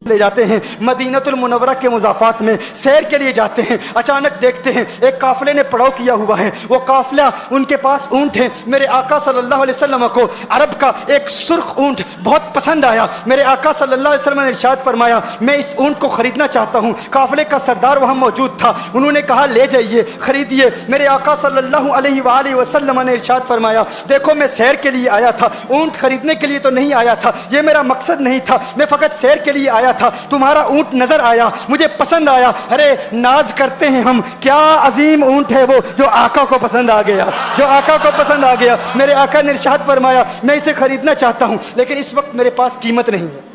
لے جاتے ہیں مدینۃ المنورہ کے مضافات میں سیر کے لیے جاتے ہیں. اچانک دیکھتے ہیں ایک قافلے نے پڑاؤ کیا ہوا ہے. وہ قافلہ ان کے پاس اونٹ ہے. میرے آقا صلی اللہ علیہ وسلم کو عرب کا ایک سرخ اونٹ بہت پسند آیا. میرے آقا صلی اللہ علیہ وسلم نے ارشاد فرمایا میں اس اونٹ کو خریدنا چاہتا ہوں. قافلے کا سردار وہاں موجود تھا. انہوں نے کہا لے جائیے, خریدیے. میرے آقا صلی اللہ علیہ وآلہ وسلم نے ارشاد فرمایا دیکھو میں سیر کے لیے آیا تھا, اونٹ خریدنے کے لیے تو نہیں آیا تھا, یہ میرا مقصد نہیں تھا, میں فقط سیر کے لیے آیا تھا. تمہارا اونٹ نظر آیا, مجھے پسند آیا. ارے ناز کرتے ہیں ہم, کیا عظیم اونٹ ہے وہ جو آقا کو پسند آ گیا, جو آقا کو پسند آ گیا. میرے آقا نے ارشاد فرمایا میں اسے خریدنا چاہتا ہوں لیکن اس وقت میرے پاس قیمت نہیں ہے,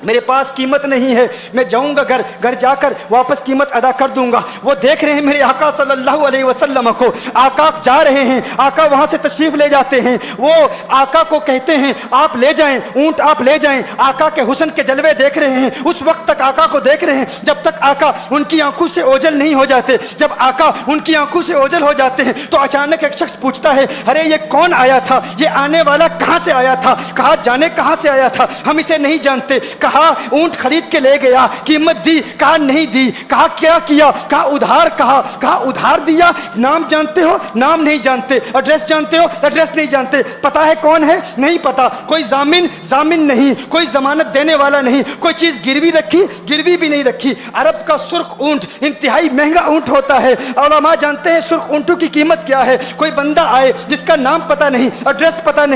میرے پاس قیمت نہیں ہے. میں جاؤں گا گھر جا کر واپس قیمت ادا کر دوں گا. وہ دیکھ رہے ہیں میرے آقا صلی اللہ علیہ وسلم کو, آقا جا رہے ہیں, آقا وہاں سے تشریف لے جاتے ہیں. وہ آقا کو کہتے ہیں آپ لے جائیں, اونٹ آپ لے جائیں. آقا کے حسن کے جلوے دیکھ رہے ہیں, اس وقت تک آقا کو دیکھ رہے ہیں جب تک آقا ان کی آنکھوں سے اوجھل نہیں ہو جاتے. جب آقا ان کی آنکھوں سے اوجھل ہو جاتے ہیں تو اچانک ایک شخص پوچھتا ہے ارے یہ کون آیا تھا, یہ آنے والا کہاں سے آیا تھا, کہا جانے کہاں سے آیا تھا, ہم اسے نہیں جانتے. کہا اونٹ خرید کے لے گیا, قیمت دی, کہا نہیں دی. کہا کیا کیا, کہا ادھار, کہا ادھار دیا. نام جانتے ہو, نام نہیں جانتے. ایڈریس جانتے ہو, ایڈریس نہیں جانتے. پتا ہے کون ہے, نہیں پتا. کوئی ضامن نہیں, کوئی ضمانت دینے والا نہیں, کوئی چیز گروی رکھی, گروی بھی نہیں رکھی. عرب کا سرخ اونٹ انتہائی مہنگا اونٹ ہوتا ہے. علماء جانتے ہیں سرخ اونٹوں کی قیمت کیا ہے. کوئی بندہ آئے جس کا نام پتا نہیں, ایڈریس پتا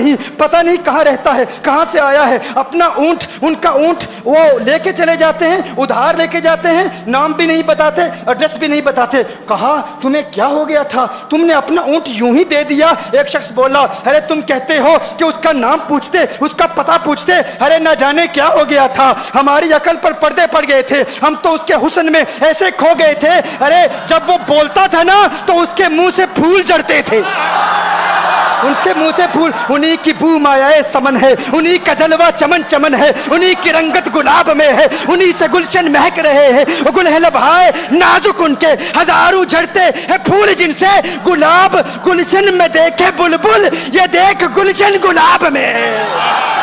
نہیں کہاں رہتا ہے, کہاں سے آیا ہے, اپنا اونٹ, ان کا اونٹ وہ لے کے چلے جاتے ہیں, ادھار لے کے جاتے ہیں, نام بھی نہیں بتاتے, ایڈریس بھی نہیں بتاتے. کہا تمہیں کیا ہو گیا تھا, تم نے اپنا اونٹ یوں ہی دے دیا. ایک شخص بولا ارے تم کہتے ہو کہ اس کا نام پوچھتے, اس کا پتہ پوچھتے, ارے نہ جانے کیا ہو گیا تھا, ہماری عقل پر پردے پڑ گئے تھے, ہم تو اس کے حسن میں ایسے کھو گئے تھے. ارے جب وہ بولتا تھا نا تو اس کے منہ سے پھول جھڑتے تھے, ان کے منہ سے پھول. انہی کی بو مایائے سمن ہے, انہی کا جلوہ چمن چمن ہے, انہی کی رنگت گلاب میں ہے, انہی سے گلشن مہک رہے ہیں. گل ہے لبہائے نازک ان کے, ہزاروں جھڑتے ہیں پھول جن سے گلاب گلشن میں دیکھے بلبل, یہ دیکھ گلشن گلاب میں ہے,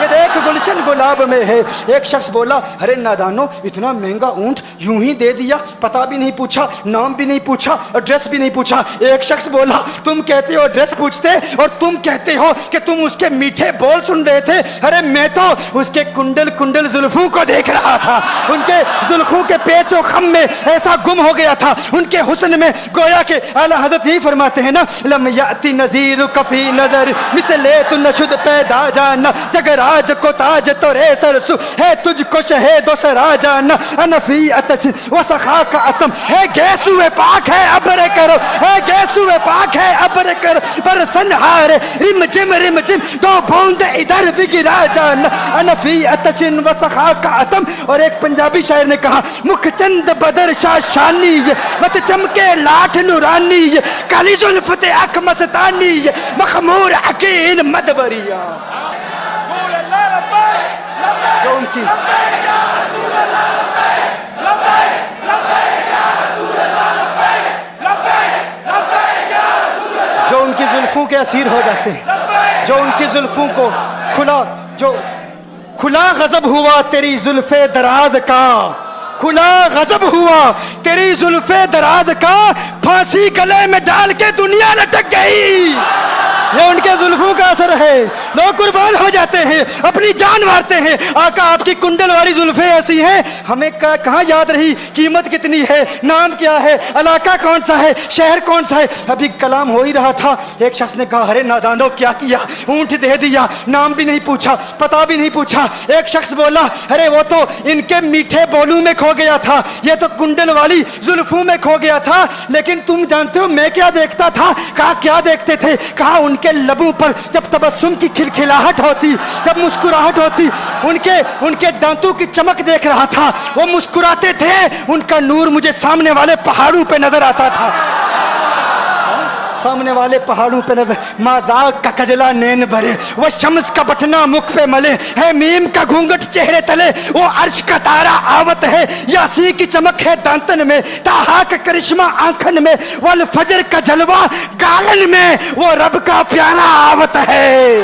یہ دیکھ گلشن گلاب میں ہے. ایک شخص بولا ارے نادانو اتنا مہنگا اونٹ یوں ہی دے دیا, پتہ بھی نہیں پوچھا, نام بھی نہیں پوچھا, ایڈریس بھی نہیں پوچھا. ایک شخص بولا تم کہتے ہو ایڈریس پوچھتے اور تم کہتے ہو کہ تم اس کے میٹھے بول سن رہے تھے. ارے میں تو اس کے کنڈل زلفوں کو دیکھ رہا تھا, ان کے زلفوں کے پیچ و خم میں ایسا گم ہو گیا تھا, ان کے حسن میں. گویا کہ اعلیٰ حضرت ہی فرماتے ہیں نا لم یاتی نذیر کفی نظر مثل تو نشد پیدا جانا, جگر آج کو تاج تو رے سرسو ہے تجھ کو شہید و سرا جانا, انفی اتش و سخا کا اتم ہے گیسو پاک ہے ابر کرو, ہے گیسو پاک ہے ابر کرو, پر سنہار رم جم دو بوند ادھر بھی گرا جانا, انفی اتش و سخا کا اتم. اور ایک پنجابی شاعر نے کہا مکھ چند بدر شاہ شانی, مت چمکے لاٹھ نورانی, کالی زلفت اک مستانی, مخمور عقیل مدبریا. جو ان کی جو ان کی زلفوں کے اسیر ہو جاتے ہیں, جو ان کی زلفوں کو کھلا غضب ہوا تیری زلف دراز کا, کھلا غضب ہوا تیری زلف دراز کا, پھانسی گلے میں ڈال کے دنیا لٹک گئی. یہ ان کے زلفوں کا اثر ہے, لوگ قربان ہو جاتے ہیں, اپنی جان مارتے ہیں. آقا آپ کی کنڈل والی زلفیں ایسی ہیں ہمیں کہاں یاد رہی قیمت کتنی ہے, نام کیا ہے, علاقہ کون سا ہے, شہر کون سا ہے. ابھی کلام ہو ہی رہا تھا, ایک شخص نے کہا ارے نادانو کیا کیا, اونٹ دے دیا, نام بھی نہیں پوچھا, پتہ بھی نہیں پوچھا. ایک شخص بولا ارے وہ تو ان کے میٹھے بولوں میں کھو گیا تھا, یہ تو کنڈل والی زلفوں میں کھو گیا تھا. لیکن تم جانتے ہو میں کیا دیکھتا تھا, کہا کیا دیکھتے تھے, کہا ان کے لبوں پر جب تبسم کی کھلکھلاہٹ ہوتی, جب مسکراہٹ ہوتی, ان کے دانتوں کی چمک دیکھ رہا تھا, وہ مسکراتے تھے, ان کا نور مجھے سامنے والے پہاڑوں پہ نظر آتا تھا, سامنے والے پہاڑوں پہ نظر. مازاق کا کجلا نین بھرے, وہ شمس کا بٹنا مکھ پہ ملے, ہے میم کا گھونگٹ چہرے تلے, وہ عرش کا تارا آوت ہے, یاسی کی چمک ہے دانتن میں, تاہا کا کرشمہ آنکھن میں, والفجر کا جلوہ گالن میں, وہ رب کا پیارا آوت ہے,